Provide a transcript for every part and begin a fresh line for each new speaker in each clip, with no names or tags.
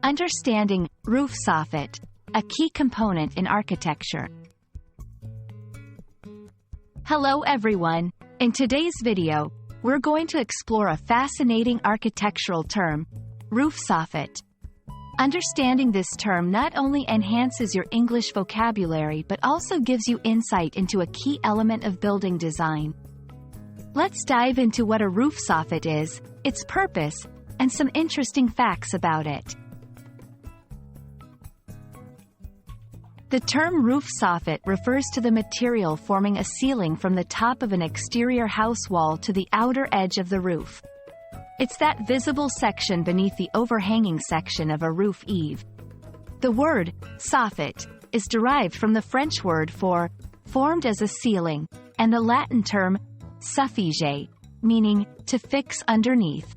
Understanding roof soffit, a key component in architecture. Hello everyone. In today's video, we're going to explore a fascinating architectural term, roof soffit. Understanding this term not only enhances your English vocabulary but also gives you insight into a key element of building design. Let's dive into what a roof soffit is, its purpose, and some interesting facts about it. The term roof soffit refers to the material forming a ceiling from the top of an exterior house wall to the outer edge of the roof. It's that visible section beneath the overhanging section of a roof eave. The word soffit is derived from the French word for formed as a ceiling, and the Latin term suffige, meaning to fix underneath.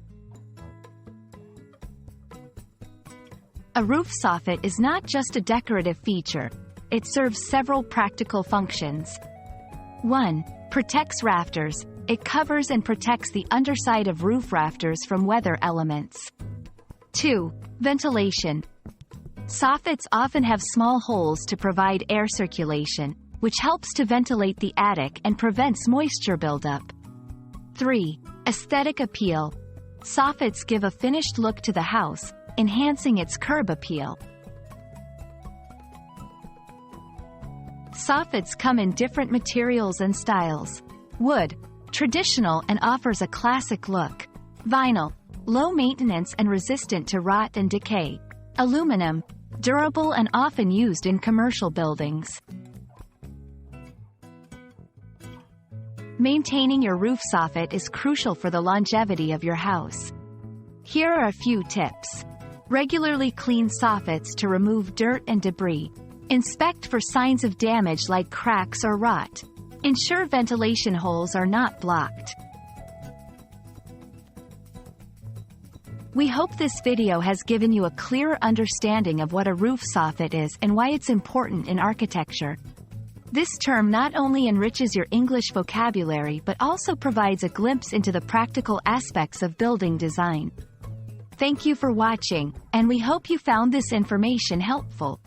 A roof soffit is not just a decorative feature, it serves several practical functions. 1. Protects rafters. It covers and protects the underside of roof rafters from weather elements. 2. Ventilation. Soffits often have small holes to provide air circulation, which helps to ventilate the attic and prevents moisture buildup. 3. Aesthetic appeal. Soffits give a finished look to the house, enhancing its curb appeal. Soffits come in different materials and styles. Wood, traditional and offers a classic look. Vinyl, low maintenance and resistant to rot and decay. Aluminum, durable and often used in commercial buildings. Maintaining your roof soffit is crucial for the longevity of your house. Here are a few tips. Regularly clean soffits to remove dirt and debris. Inspect for signs of damage like cracks or rot. Ensure ventilation holes are not blocked. We hope this video has given you a clearer understanding of what a roof soffit is and why it's important in architecture. This term not only enriches your English vocabulary but also provides a glimpse into the practical aspects of building design. Thank you for watching, and we hope you found this information helpful.